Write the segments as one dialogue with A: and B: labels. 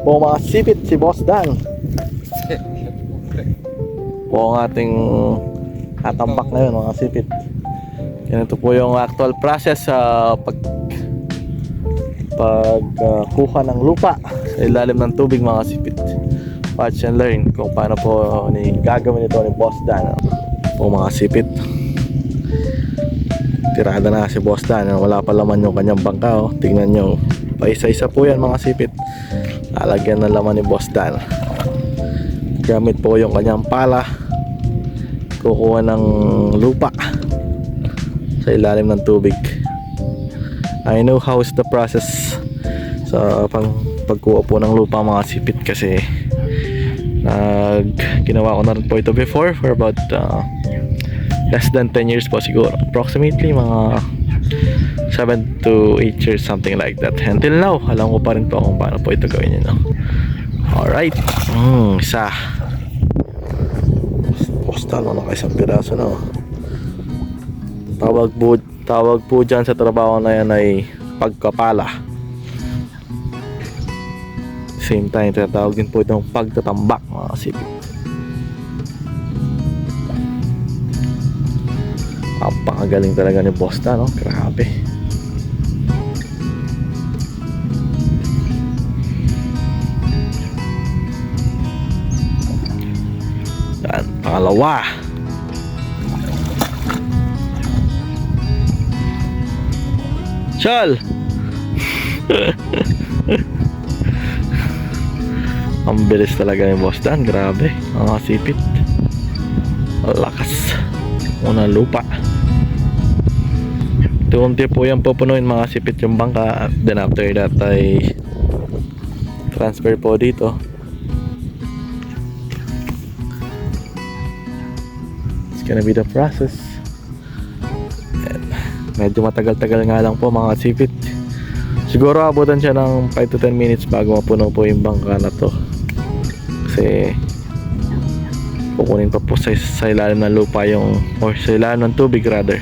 A: Po mga sipit, si Boss Dan po ang ating tatambak ngayon mga sipit. Ganito po yung actual process sa pagkuha ng lupa sa ilalim ng tubig mga sipit. Watch and learn kung paano po gagawin ito ni Boss Dan po mga sipit. Tirada na si Boss Dan, wala pa laman yung kanyang bangka oh. Tingnan nyo, paisa-isa po yan mga sipit. Lalagyan ng laman ni Boss Dan. Gamit po yung kanyang pala, kukuha ng lupa sa ilalim ng tubig. I know how is the process sa pagkuha po ng lupa mga sipit, kasi ginawa ko na rin po ito before for about less than 10 years po siguro, approximately mga 7 to 8 years, something like that. Until now, alam ko pa rin po kung paano po ito gawin yun, no? Alright, isa postal na isang piraso na. Tawag po dyan sa trabaho na yan ay pagkapala. Same time, tinatawag din po itong pagtatambak mga kasipit. Napakagaling talaga ni Boss Dan, no? Grabe. Yan, pangalawa. Chal! Ang bilis talaga ni Boss Dan, grabe. Mga sipit. Lakas. Una lupa. Tumunti po yan pupunuin mga sipit yung bangka. Then after that ay transfer po dito. It's gonna be the process. And medyo matagal-tagal nga lang po mga sipit. Siguro abutan siya ng 5 to 10 minutes bago mapuno po yung bangka na to. Kasi kukunin pa po sa ilalim ng lupa yung, or sa ilalim ng tubig rather.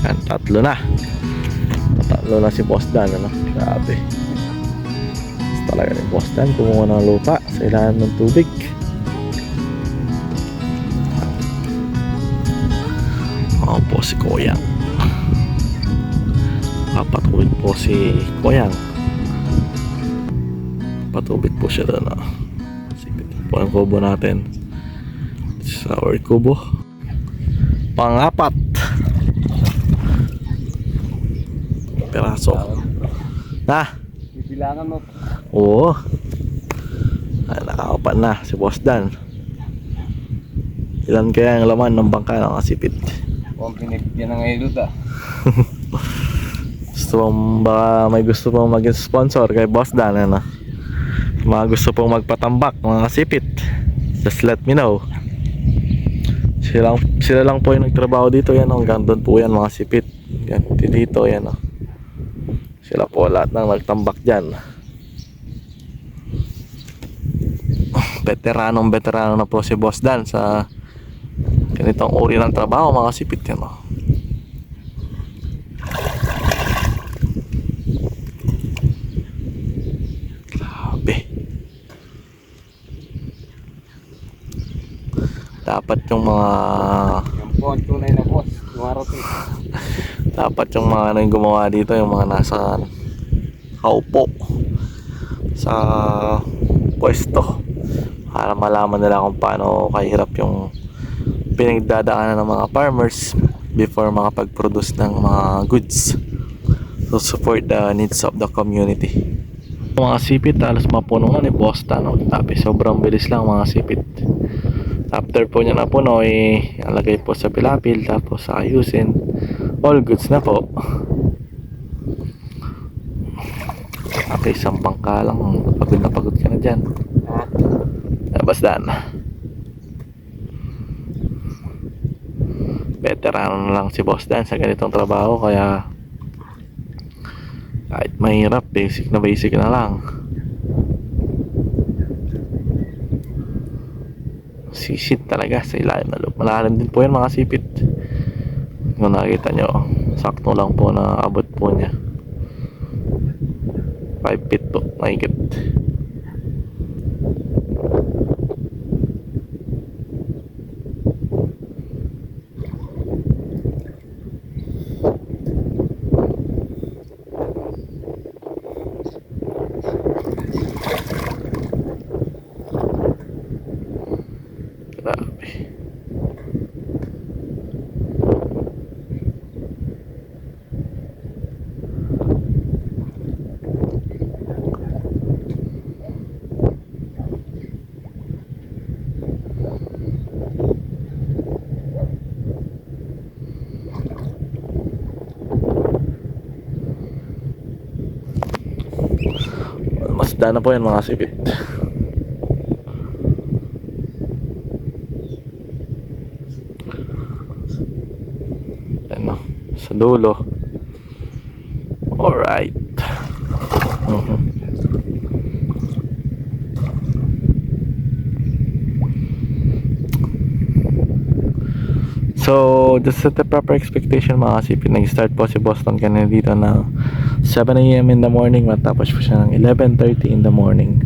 A: Yan, tatlo na si Boss Dan, ano? Grabe. Talaga ni Boss Dan kumuha ng lupa sa ilalim ng tubig. Ako po si Koyang. Papatubig po si Koyang. Patubig po siya doon, oh. Sige po ang kubo natin. Sa our kubo pang-apat piraso na.
B: Bibilangan mo.
A: Oo. Ay, nakakapan na si Boss Dan. Ilan kaya ang laman ng bangka ng kasipit?
B: Kung pinigyan ng ayuda.
A: Gusto mong, baka may gusto pong maging sponsor kay Boss Dan, ano? Mga gusto pong magpatambak mga kasipit, just let me know. Sila lang po yung nagtrabaho dito, yan, hanggang doon po yan mga sipit. Yan, dito yan, oh. Sila po lahat ng nagtambak dyan. Veteranong na po si Boss Dan sa ganitong uri ng trabaho mga sipit yan, oh. Grabe. Dapat yung mga
B: Tunay na boss, lumarating.
A: dapat yung mga gumawa dito, yung mga nasa kaupo sa pwesto, para malaman nila kung paano kahirap yung pinagdadaanan ng mga farmers before makapag-produce ng mga goods to support the needs of the community. Mga sipit, halos mapuno na ni Boss Dan, no? Tapi sobrang bilis lang mga sipit. After po niya napuno, alagay po sa pilapil, tapos ayusin. All goods na po. Okay, isang bangka lang. Pagod na pagod ka na dyan. Boss Dan. Veterano na lang si Boss Dan sa ganitong trabaho, kaya kahit mahirap, basic na lang. Sisit talaga sa ilalim na lupa. Malalim din po yan mga sipit. Kung nakikita nyo, sakto lang po na abot po niya. 5 feet po, mahigit. Dan na po yan mga sipit. Ano, sa dulo. Alright. So, just set the proper expectation mga kasipit. Nag-start po si Boston kanina dito ng 7 AM in the morning. Matapos po siya ng 11:30 in the morning.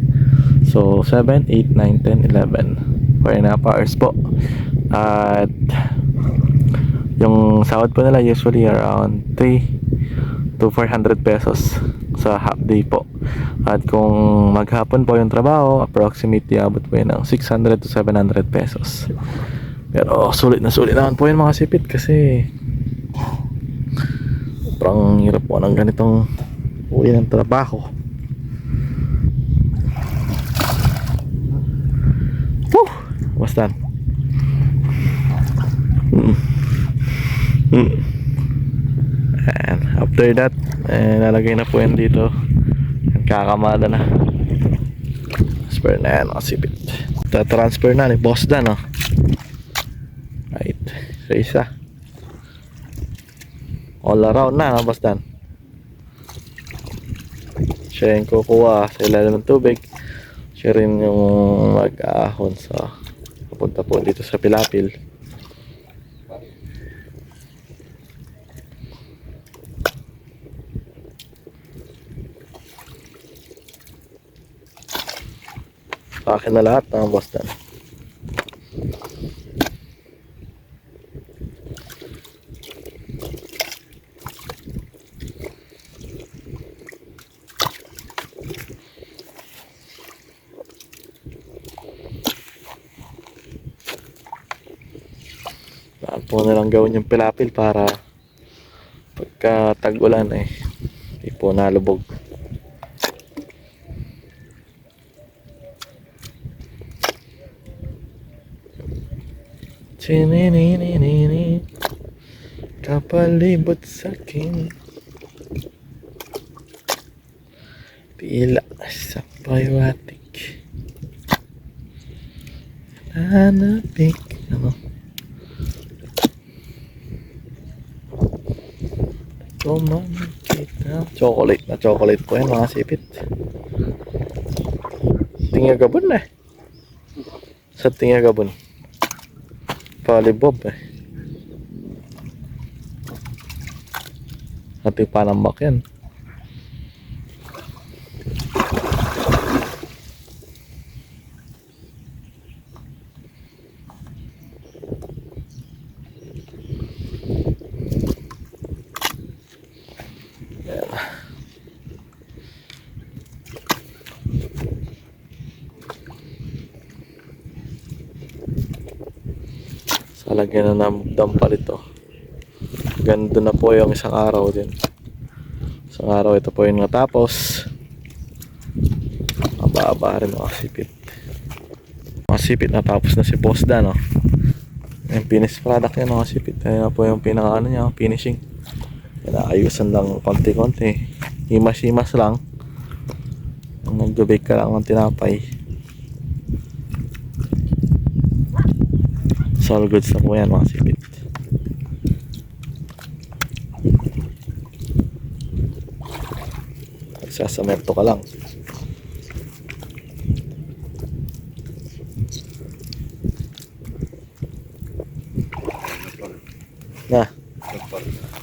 A: So, 7, 8, 9, 10, 11. 4.5 hours po. At yung sahod po nila usually around 3 to 400 pesos sa half day po. At kung maghapon po yung trabaho, approximately abot po yun ng 600 to 700 pesos. Pero sulit na sulit naman po yun mga sipit kasi sobrang hirap po ng ganitong uwi ng trabaho. Woo! Basta and after that nalagay na po yan dito. Kakamada na. Transfer na yan mga sipit. Transfer na ni Boss Dan, no? Right, sa isa. All around na, Boss Dan. Siya yung kukuha sa ilalim ng tubig. Siya rin yung mag-aahon sa papunta po dito sa Pilapil. Sa akin na lahat, Boss Dan. Saan po nalang gawin yung Pilapil para pagka tag-ulan hindi po nalubog. Chininini kapalibot sa akin, tila sa payawatik, nanapik kita. Chocolate po yan mga sipit. Tingagabon na sa tingagabon palibob hati panambak yan. Lagyan na ng dampal ito. Ganda na po yung isang araw din. Isang araw ito po yung natapos. Mababa rin mga sipit. Mga sipit natapos na si Boss Dan, no? Yung finished product niya mga sipit. Ayan na po yung pinaka niya, finishing. Ayusan lang konti-konti. Himas-himas lang. Nag-bake ka lang ng tinapay. All goods na po yan mga sipit. Sasamento ka lang. Na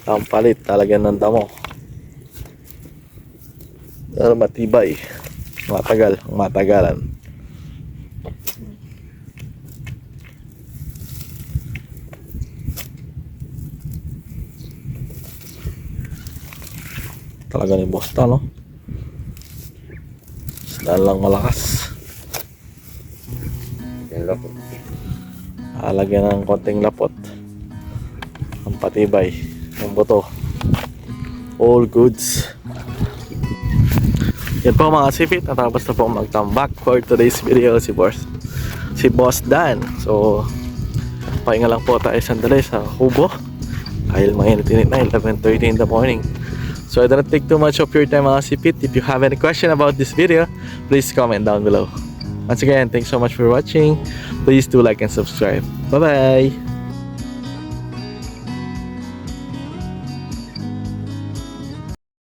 A: ang palit talagyan ng damo para matibay, matagalan. Talaga ni Bosta, no? Dahil lang malakas.
B: Yung lapot.
A: Alagyan ng konting lapot. Ang patibay. Ang buto. All goods. Yan po mga sipit. Natapos na po mag-comeback for today's video si Boss Dan. So, pahinga lang po tayo sandali sa kubo. Dahil mainit-init na 11:30 in the morning. So I don't take too much of your time mga sipit. If you have any question about this video, please comment down below. Once again, thanks so much for watching. Please do like and subscribe. Bye-bye!